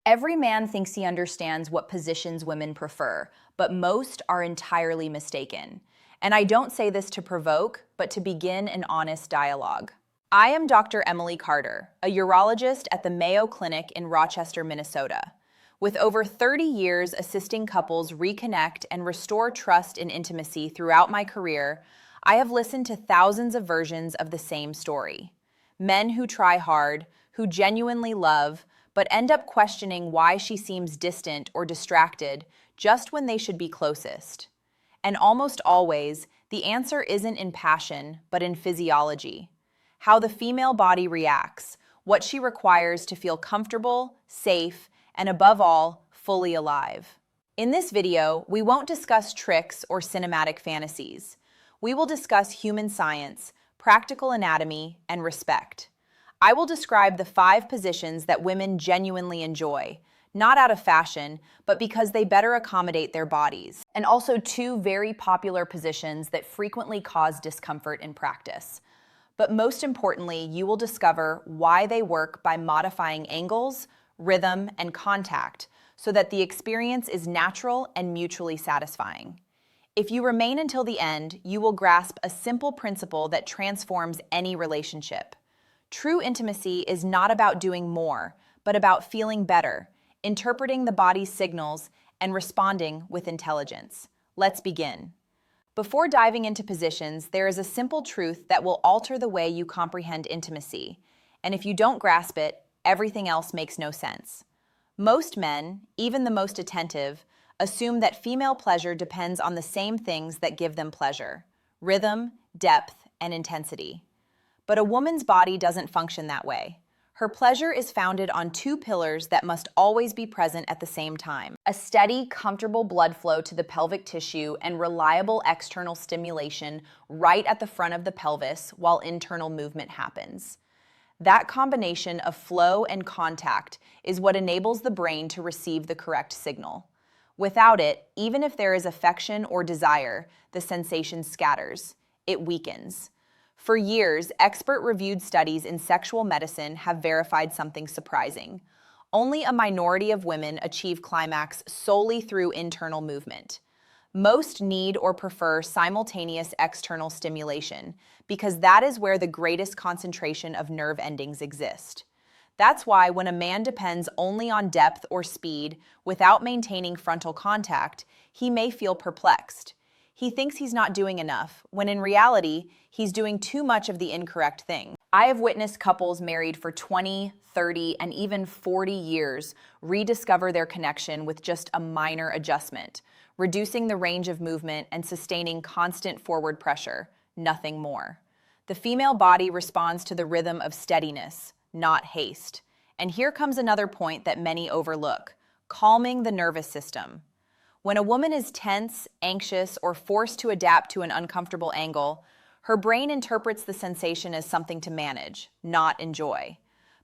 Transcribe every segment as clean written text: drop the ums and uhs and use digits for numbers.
Every man thinks he understands what positions women prefer, but most are entirely mistaken. And I don't say this to provoke, but to begin an honest dialogue. I am Dr. Emily Carter, a urologist at the Mayo Clinic in Rochester, Minnesota. With over 30 years assisting couples reconnect and restore trust and intimacy throughout my career, I have listened to thousands of versions of the same story. Men who try hard, who genuinely love, but end up questioning why she seems distant or distracted just when they should be closest. And almost always, the answer isn't in passion, but in physiology. How the female body reacts, what she requires to feel comfortable, safe, and above all, fully alive. In this video, we won't discuss tricks or cinematic fantasies. We will discuss human science, practical anatomy, and respect. I will describe the 5 positions that women genuinely enjoy, not out of fashion, but because they better accommodate their bodies, and also 2 very popular positions that frequently cause discomfort in practice. But most importantly, you will discover why they work by modifying angles, rhythm, and contact so that the experience is natural and mutually satisfying. If you remain until the end, you will grasp a simple principle that transforms any relationship. True intimacy is not about doing more, but about feeling better, interpreting the body's signals, and responding with intelligence. Let's begin. Before diving into positions, there is a simple truth that will alter the way you comprehend intimacy. And if you don't grasp it, everything else makes no sense. Most men, even the most attentive, assume that female pleasure depends on the same things that give them pleasure: rhythm, depth, and intensity. But a woman's body doesn't function that way. Her pleasure is founded on 2 pillars that must always be present at the same time: a steady, comfortable blood flow to the pelvic tissue and reliable external stimulation right at the front of the pelvis while internal movement happens. That combination of flow and contact is what enables the brain to receive the correct signal. Without it, even if there is affection or desire, the sensation scatters. It weakens. For years, expert-reviewed studies in sexual medicine have verified something surprising. Only a minority of women achieve climax solely through internal movement. Most need or prefer simultaneous external stimulation because that is where the greatest concentration of nerve endings exist. That's why when a man depends only on depth or speed without maintaining frontal contact, he may feel perplexed. He thinks he's not doing enough, when in reality, he's doing too much of the incorrect thing. I have witnessed couples married for 20, 30, and even 40 years rediscover their connection with just a minor adjustment, reducing the range of movement and sustaining constant forward pressure, nothing more. The female body responds to the rhythm of steadiness, not haste. And here comes another point that many overlook: calming the nervous system. When a woman is tense, anxious, or forced to adapt to an uncomfortable angle, her brain interprets the sensation as something to manage, not enjoy.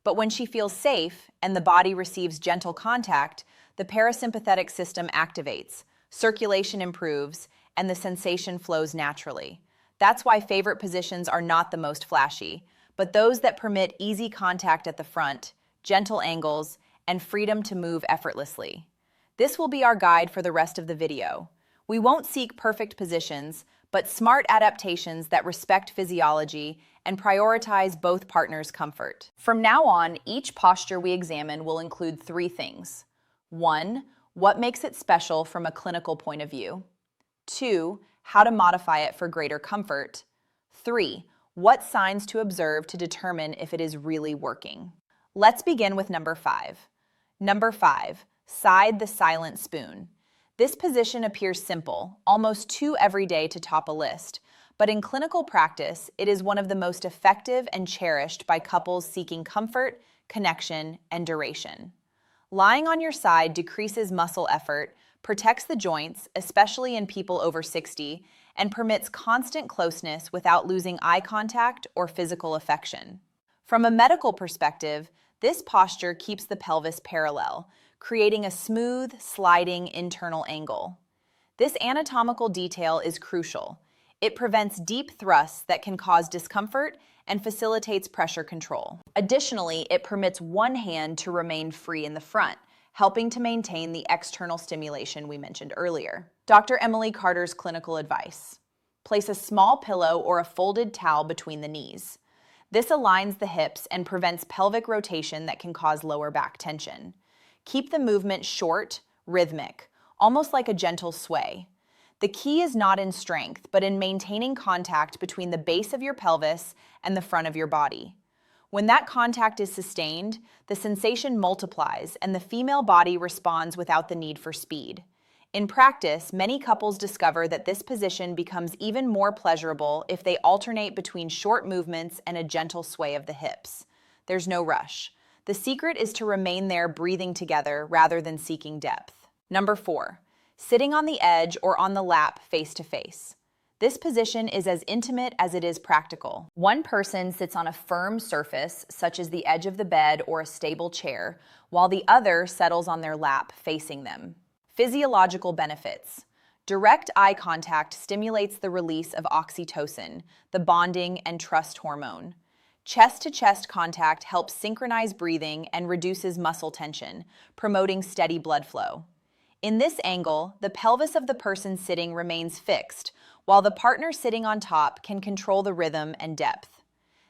But when she feels safe and the body receives gentle contact, the parasympathetic system activates, circulation improves, and the sensation flows naturally. That's why favorite positions are not the most flashy, but those that permit easy contact at the front, gentle angles, and freedom to move effortlessly. This will be our guide for the rest of the video. We won't seek perfect positions, but smart adaptations that respect physiology and prioritize both partners' comfort. From now on, each posture we examine will include 3 things. 1, what makes it special from a clinical point of view. 2, how to modify it for greater comfort. 3, what signs to observe to determine if it is really working. Let's begin with number 5. Number 5. Side the silent spoon. This position appears simple, almost too everyday to top a list, but in clinical practice, it is one of the most effective and cherished by couples seeking comfort, connection, and duration. Lying on your side decreases muscle effort, protects the joints, especially in people over 60, and permits constant closeness without losing eye contact or physical affection. From a medical perspective, this posture keeps the pelvis parallel, creating a smooth, sliding internal angle. This anatomical detail is crucial. It prevents deep thrusts that can cause discomfort and facilitates pressure control. Additionally, it permits one hand to remain free in the front, helping to maintain the external stimulation we mentioned earlier. Dr. Emily Carter's clinical advice: place a small pillow or a folded towel between the knees. This aligns the hips and prevents pelvic rotation that can cause lower back tension. Keep the movement short, rhythmic, almost like a gentle sway. The key is not in strength, but in maintaining contact between the base of your pelvis and the front of your body. When that contact is sustained, the sensation multiplies and the female body responds without the need for speed. In practice, many couples discover that this position becomes even more pleasurable if they alternate between short movements and a gentle sway of the hips. There's no rush. The secret is to remain there breathing together rather than seeking depth. Number 4, sitting on the edge or on the lap face to face. This position is as intimate as it is practical. One person sits on a firm surface, such as the edge of the bed or a stable chair, while the other settles on their lap facing them. Physiological benefits. Direct eye contact stimulates the release of oxytocin, the bonding and trust hormone. Chest-to-chest contact helps synchronize breathing and reduces muscle tension, promoting steady blood flow. In this angle, the pelvis of the person sitting remains fixed, while the partner sitting on top can control the rhythm and depth.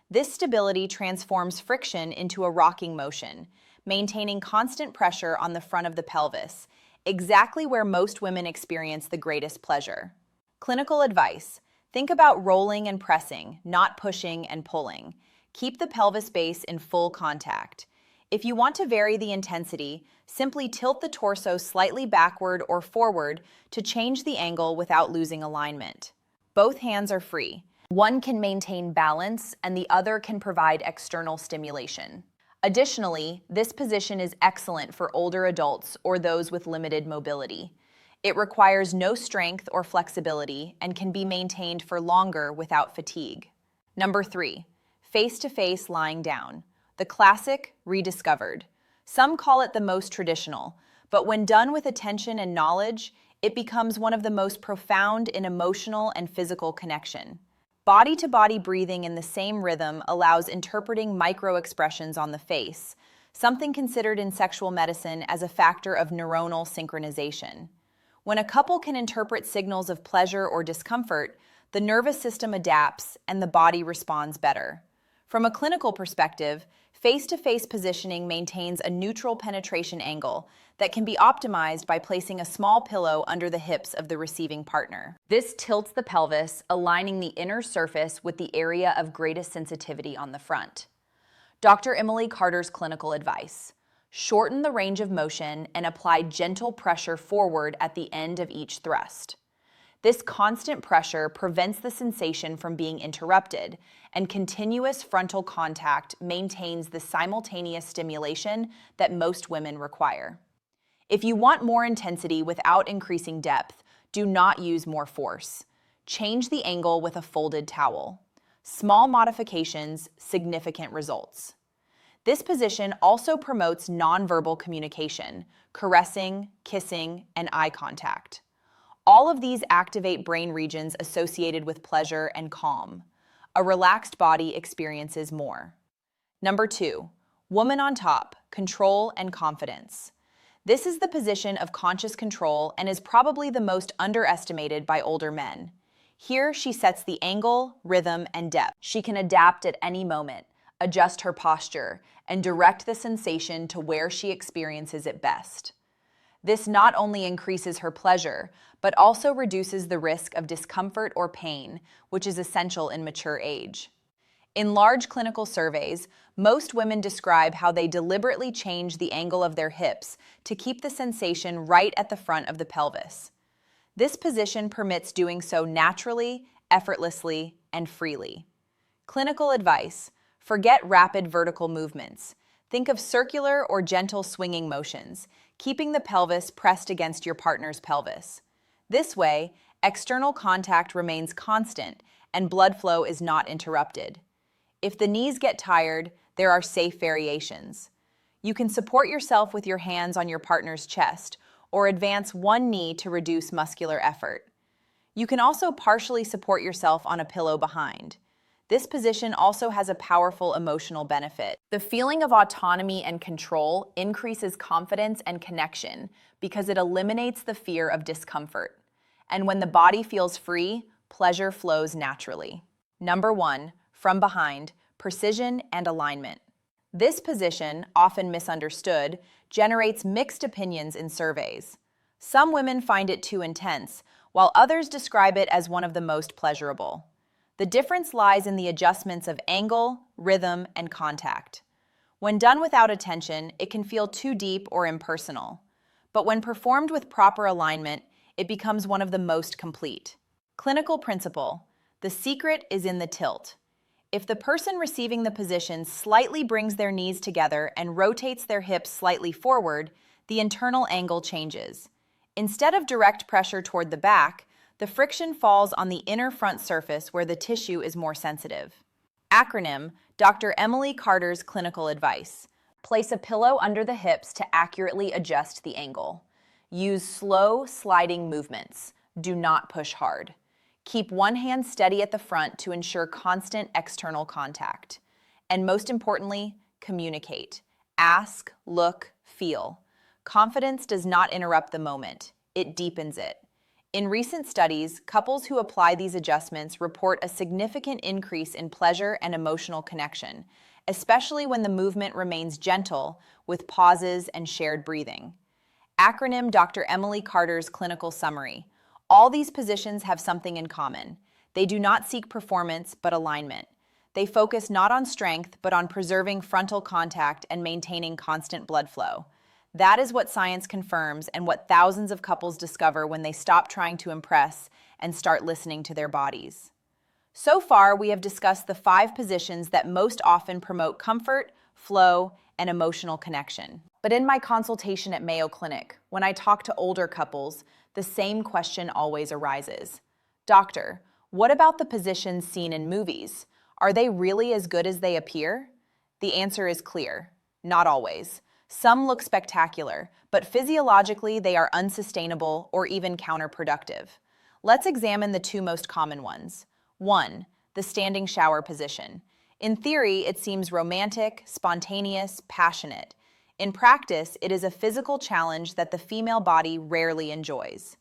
This stability transforms friction into a rocking motion, maintaining constant pressure on the front of the pelvis, exactly where most women experience the greatest pleasure. Clinical advice: think about rolling and pressing, not pushing and pulling. Keep the pelvis base in full contact. If you want to vary the intensity, simply tilt the torso slightly backward or forward to change the angle without losing alignment. Both hands are free. One can maintain balance and the other can provide external stimulation. Additionally, this position is excellent for older adults or those with limited mobility. It requires no strength or flexibility and can be maintained for longer without fatigue. Number 3, face-to-face lying down. The classic, rediscovered. Some call it the most traditional, but when done with attention and knowledge, it becomes one of the most profound in emotional and physical connection. Body-to-body breathing in the same rhythm allows interpreting micro-expressions on the face, something considered in sexual medicine as a factor of neuronal synchronization. When a couple can interpret signals of pleasure or discomfort, the nervous system adapts and the body responds better. From a clinical perspective, face-to-face positioning maintains a neutral penetration angle that can be optimized by placing a small pillow under the hips of the receiving partner. This tilts the pelvis, aligning the inner surface with the area of greatest sensitivity on the front. Dr. Emily Carter's clinical advice: shorten the range of motion and apply gentle pressure forward at the end of each thrust. This constant pressure prevents the sensation from being interrupted, and continuous frontal contact maintains the simultaneous stimulation that most women require. If you want more intensity without increasing depth, do not use more force. Change the angle with a folded towel. Small modifications, significant results. This position also promotes nonverbal communication, caressing, kissing, and eye contact. All of these activate brain regions associated with pleasure and calm. A relaxed body experiences more. Number 2, woman on top, control and confidence. This is the position of conscious control and is probably the most underestimated by older men. Here, she sets the angle, rhythm, and depth. She can adapt at any moment, adjust her posture, and direct the sensation to where she experiences it best. This not only increases her pleasure, but also reduces the risk of discomfort or pain, which is essential in mature age. In large clinical surveys, most women describe how they deliberately change the angle of their hips to keep the sensation right at the front of the pelvis. This position permits doing so naturally, effortlessly, and freely. Clinical advice: forget rapid vertical movements. Think of circular or gentle swinging motions, keeping the pelvis pressed against your partner's pelvis. This way, external contact remains constant and blood flow is not interrupted. If the knees get tired, there are safe variations. You can support yourself with your hands on your partner's chest or advance one knee to reduce muscular effort. You can also partially support yourself on a pillow behind. This position also has a powerful emotional benefit. The feeling of autonomy and control increases confidence and connection because it eliminates the fear of discomfort. And when the body feels free, pleasure flows naturally. Number 1, from behind, precision and alignment. This position, often misunderstood, generates mixed opinions in surveys. Some women find it too intense, while others describe it as one of the most pleasurable. The difference lies in the adjustments of angle, rhythm, and contact. When done without attention, it can feel too deep or impersonal. But when performed with proper alignment, it becomes one of the most complete. Clinical principle: the secret is in the tilt. If the person receiving the position slightly brings their knees together and rotates their hips slightly forward, the internal angle changes. Instead of direct pressure toward the back, the friction falls on the inner front surface where the tissue is more sensitive. Acronym: Dr. Emily Carter's clinical advice. Place a pillow under the hips to accurately adjust the angle. Use slow, sliding movements. Do not push hard. Keep one hand steady at the front to ensure constant external contact. And most importantly, communicate. Ask, look, feel. Confidence does not interrupt the moment. It deepens it. In recent studies, couples who apply these adjustments report a significant increase in pleasure and emotional connection, especially when the movement remains gentle with pauses and shared breathing. Acronym: Dr. Emily Carter's clinical summary. All these positions have something in common. They do not seek performance, but alignment. They focus not on strength, but on preserving frontal contact and maintaining constant blood flow. That is what science confirms and what thousands of couples discover when they stop trying to impress and start listening to their bodies. So far, we have discussed the 5 positions that most often promote comfort, flow, and emotional connection. But in my consultation at Mayo Clinic, when I talk to older couples, the same question always arises. Doctor, what about the positions seen in movies? Are they really as good as they appear? The answer is clear: not always. Some look spectacular, but physiologically they are unsustainable or even counterproductive. Let's examine the 2 most common ones. 1. The standing shower position. In theory, it seems romantic, spontaneous, passionate. In practice, it is a physical challenge that the female body rarely enjoys.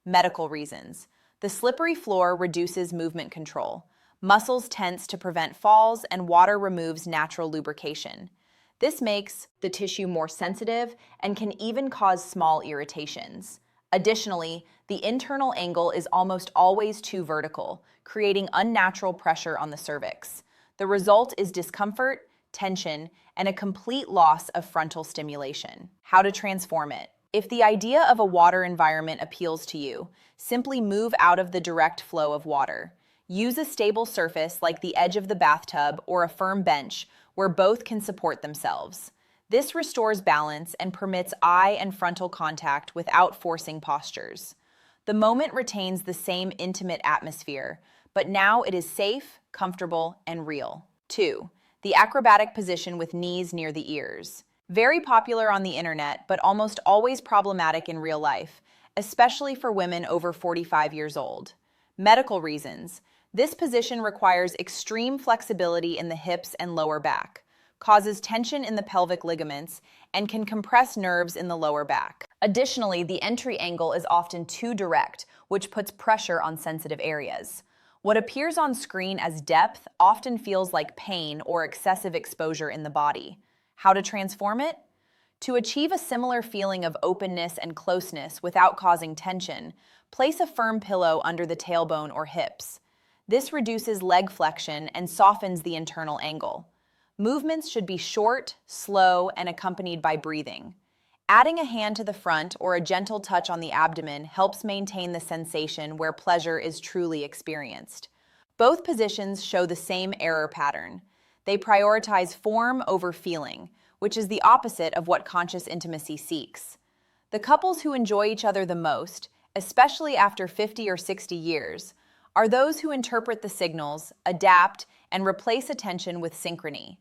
Medical reasons. The slippery floor reduces movement control. Muscles tense to prevent falls, and water removes natural lubrication. This makes the tissue more sensitive and can even cause small irritations. Additionally, the internal angle is almost always too vertical, creating unnatural pressure on the cervix. The result is discomfort, tension, and a complete loss of frontal stimulation. How to transform it? If the idea of a water environment appeals to you, simply move out of the direct flow of water. Use a stable surface like the edge of the bathtub or a firm bench where both can support themselves. This restores balance and permits eye and frontal contact without forcing postures. The moment retains the same intimate atmosphere, but now it is safe, comfortable, and real. 2. The acrobatic position with knees near the ears. Very popular on the internet, but almost always problematic in real life, especially for women over 45 years old. Medical reasons. This position requires extreme flexibility in the hips and lower back, causes tension in the pelvic ligaments, and can compress nerves in the lower back. Additionally, the entry angle is often too direct, which puts pressure on sensitive areas. What appears on screen as depth often feels like pain or excessive exposure in the body. How to transform it? To achieve a similar feeling of openness and closeness without causing tension, place a firm pillow under the tailbone or hips. This reduces leg flexion and softens the internal angle. Movements should be short, slow, and accompanied by breathing. Adding a hand to the front or a gentle touch on the abdomen helps maintain the sensation where pleasure is truly experienced. Both positions show the same error pattern. They prioritize form over feeling, which is the opposite of what conscious intimacy seeks. The couples who enjoy each other the most, especially after 50 or 60 years, are those who interpret the signals, adapt, and replace attention with synchrony.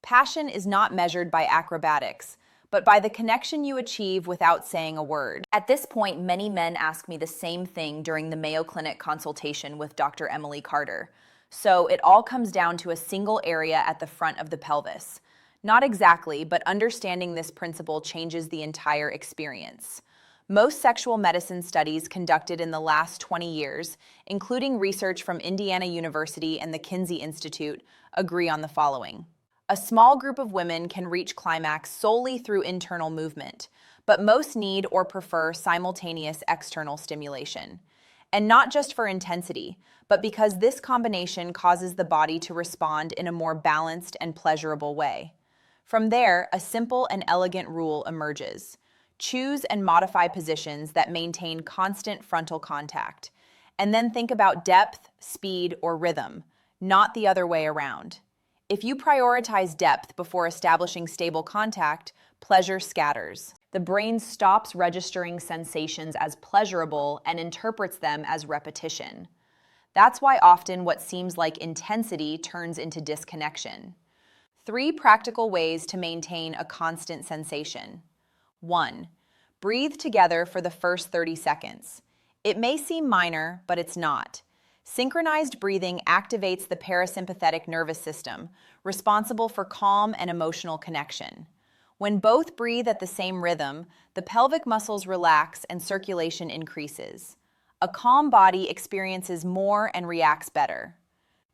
Passion is not measured by acrobatics, but by the connection you achieve without saying a word. At this point, many men ask me the same thing during the Mayo Clinic consultation with Dr. Emily Carter. So it all comes down to a single area at the front of the pelvis. Not exactly, but understanding this principle changes the entire experience. Most sexual medicine studies conducted in the last 20 years, including research from Indiana University and the Kinsey Institute, agree on the following. A small group of women can reach climax solely through internal movement, but most need or prefer simultaneous external stimulation. And not just for intensity, but because this combination causes the body to respond in a more balanced and pleasurable way. From there, a simple and elegant rule emerges. Choose and modify positions that maintain constant frontal contact. And then think about depth, speed, or rhythm, not the other way around. If you prioritize depth before establishing stable contact, pleasure scatters. The brain stops registering sensations as pleasurable and interprets them as repetition. That's why often what seems like intensity turns into disconnection. 3 practical ways to maintain a constant sensation. 1. Breathe together for the first 30 seconds. It may seem minor, but it's not. Synchronized breathing activates the parasympathetic nervous system, responsible for calm and emotional connection. When both breathe at the same rhythm, the pelvic muscles relax and circulation increases. A calm body experiences more and reacts better.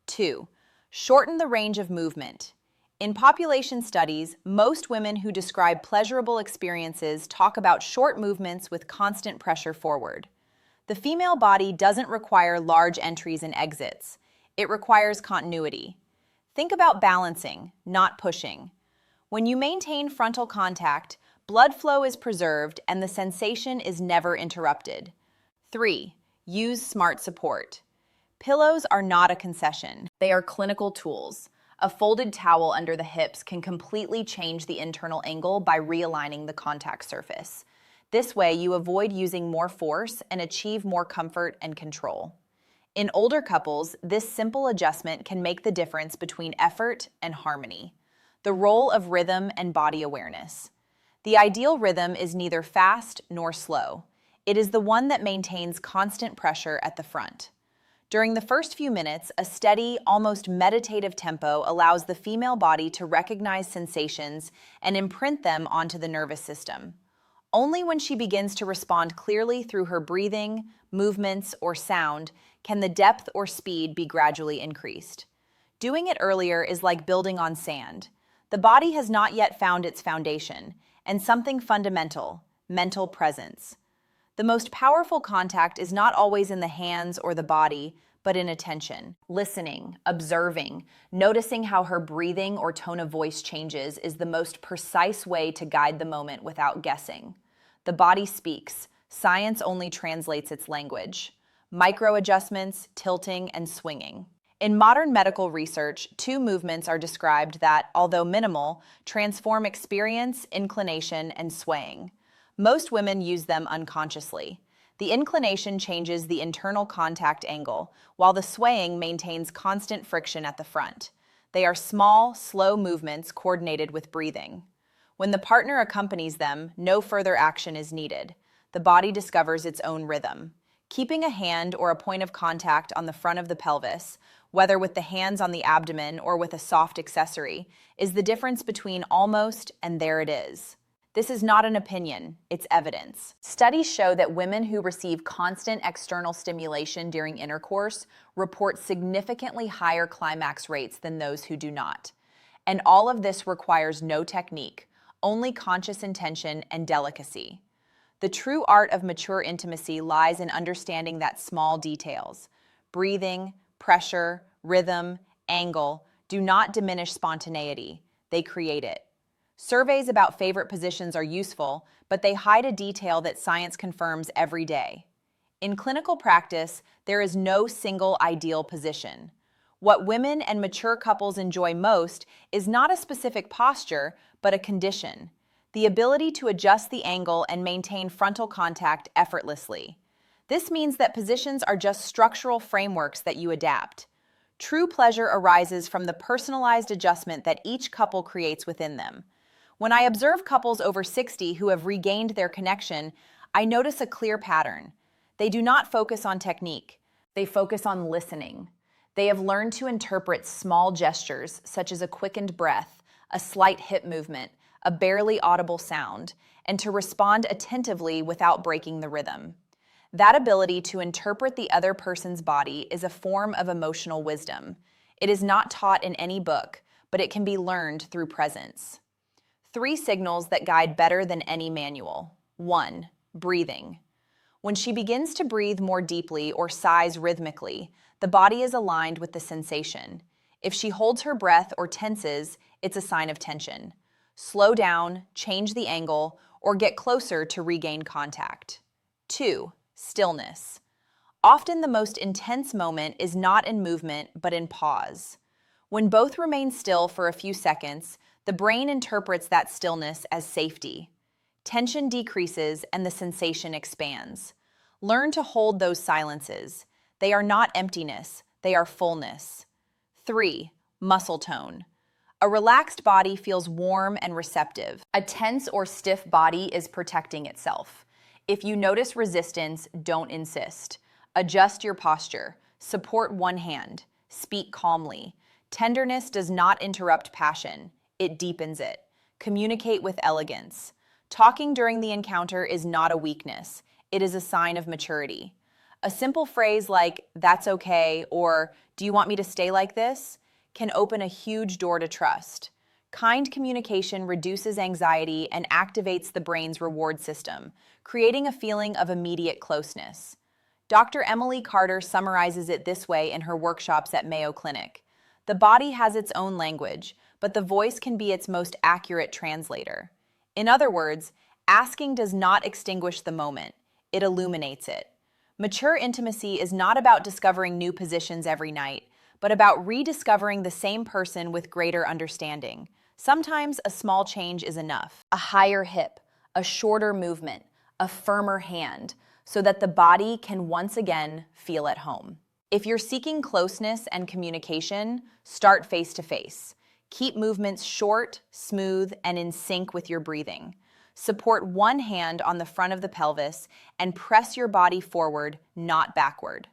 2. Shorten the range of movement. In population studies, most women who describe pleasurable experiences talk about short movements with constant pressure forward. The female body doesn't require large entries and exits. It requires continuity. Think about balancing, not pushing. When you maintain frontal contact, blood flow is preserved and the sensation is never interrupted. 3. Use smart support. Pillows are not a concession. They are clinical tools. A folded towel under the hips can completely change the internal angle by realigning the contact surface. This way, you avoid using more force and achieve more comfort and control. In older couples, this simple adjustment can make the difference between effort and harmony. The role of rhythm and body awareness. The ideal rhythm is neither fast nor slow. It is the one that maintains constant pressure at the front. During the first few minutes, a steady, almost meditative tempo allows the female body to recognize sensations and imprint them onto the nervous system. Only when she begins to respond clearly through her breathing, movements, or sound can the depth or speed be gradually increased. Doing it earlier is like building on sand. The body has not yet found its foundation, and something fundamental, mental presence. The most powerful contact is not always in the hands or the body, but in attention. Listening, observing, noticing how her breathing or tone of voice changes is the most precise way to guide the moment without guessing. The body speaks. Science only translates its language. Micro adjustments, tilting, and swinging. In modern medical research, 2 movements are described that, although minimal, transform experience, inclination, and swaying. Most women use them unconsciously. The inclination changes the internal contact angle, while the swaying maintains constant friction at the front. They are small, slow movements coordinated with breathing. When the partner accompanies them, no further action is needed. The body discovers its own rhythm. Keeping a hand or a point of contact on the front of the pelvis, whether with the hands on the abdomen or with a soft accessory, is the difference between almost and there it is. This is not an opinion, it's evidence. Studies show that women who receive constant external stimulation during intercourse report significantly higher climax rates than those who do not. And all of this requires no technique, only conscious intention and delicacy. The true art of mature intimacy lies in understanding that small details. Breathing, pressure, rhythm, angle do not diminish spontaneity, they create it. Surveys about favorite positions are useful, but they hide a detail that science confirms every day. In clinical practice, there is no single ideal position. What women and mature couples enjoy most is not a specific posture, but a condition. The ability to adjust the angle and maintain frontal contact effortlessly. This means that positions are just structural frameworks that you adapt. True pleasure arises from the personalized adjustment that each couple creates within them. When I observe couples over 60 who have regained their connection, I notice a clear pattern. They do not focus on technique. They focus on listening. They have learned to interpret small gestures, such as a quickened breath, a slight hip movement, a barely audible sound, and to respond attentively without breaking the rhythm. That ability to interpret the other person's body is a form of emotional wisdom. It is not taught in any book, but it can be learned through presence. 3 signals that guide better than any manual. 1. Breathing. When she begins to breathe more deeply or sighs rhythmically, the body is aligned with the sensation. If she holds her breath or tenses, it's a sign of tension. Slow down, change the angle, or get closer to regain contact. 2. Stillness. Often the most intense moment is not in movement, but in pause. When both remain still for a few seconds, the brain interprets that stillness as safety. Tension decreases and the sensation expands. Learn to hold those silences. They are not emptiness, they are fullness. 3. Muscle tone. A relaxed body feels warm and receptive. A tense or stiff body is protecting itself. If you notice resistance, don't insist. Adjust your posture. Support one hand. Speak calmly. Tenderness does not interrupt passion. It deepens it. Communicate with elegance. Talking during the encounter is not a weakness. It is a sign of maturity. A simple phrase like, "That's okay," or "Do you want me to stay like this?" can open a huge door to trust. Kind communication reduces anxiety and activates the brain's reward system, creating a feeling of immediate closeness. Dr. Emily Carter summarizes it this way in her workshops at Mayo Clinic. The body has its own language, but the voice can be its most accurate translator. In other words, asking does not extinguish the moment, it illuminates it. Mature intimacy is not about discovering new positions every night, but about rediscovering the same person with greater understanding. Sometimes a small change is enough. A higher hip, a shorter movement, a firmer hand, so that the body can once again feel at home. If you're seeking closeness and communication, start face-to-face. Keep movements short, smooth, and in sync with your breathing. Support one hand on the front of the pelvis and press your body forward, not backward.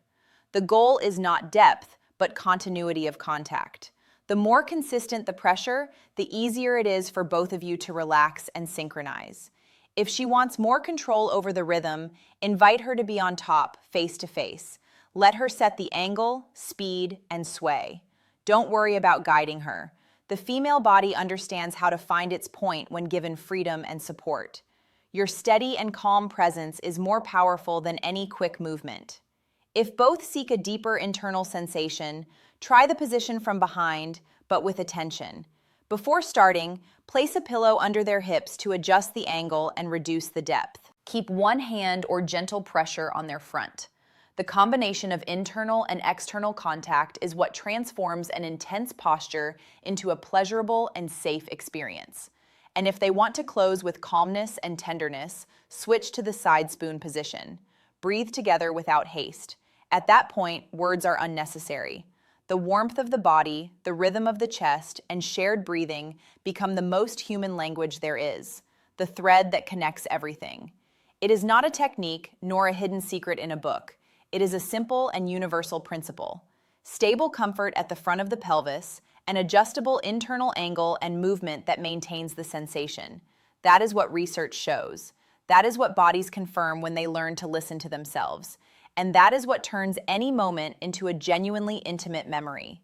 The goal is not depth, but continuity of contact. The more consistent the pressure, the easier it is for both of you to relax and synchronize. If she wants more control over the rhythm, invite her to be on top, face to face. Let her set the angle, speed, and sway. Don't worry about guiding her. The female body understands how to find its point when given freedom and support. Your steady and calm presence is more powerful than any quick movement. If both seek a deeper internal sensation, try the position from behind, but with attention. Before starting, place a pillow under their hips to adjust the angle and reduce the depth. Keep one hand or gentle pressure on their front. The combination of internal and external contact is what transforms an intense posture into a pleasurable and safe experience. And if they want to close with calmness and tenderness, switch to the side spoon position. Breathe together without haste. At that point, words are unnecessary. The warmth of the body, the rhythm of the chest, and shared breathing become the most human language there is, the thread that connects everything. It is not a technique nor a hidden secret in a book. It is a simple and universal principle. Stable comfort at the front of the pelvis, an adjustable internal angle and movement that maintains the sensation. That is what research shows. That is what bodies confirm when they learn to listen to themselves. And that is what turns any moment into a genuinely intimate memory.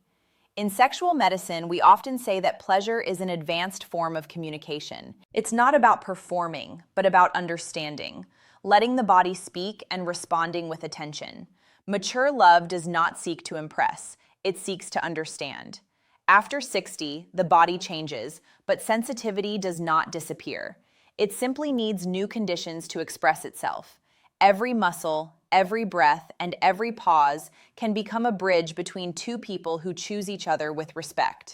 In sexual medicine, we often say that pleasure is an advanced form of communication. It's not about performing, but about understanding, letting the body speak and responding with attention. Mature love does not seek to impress, it seeks to understand. After 60, the body changes, but sensitivity does not disappear. It simply needs new conditions to express itself. Every muscle, every breath, and every pause can become a bridge between two people who choose each other with respect.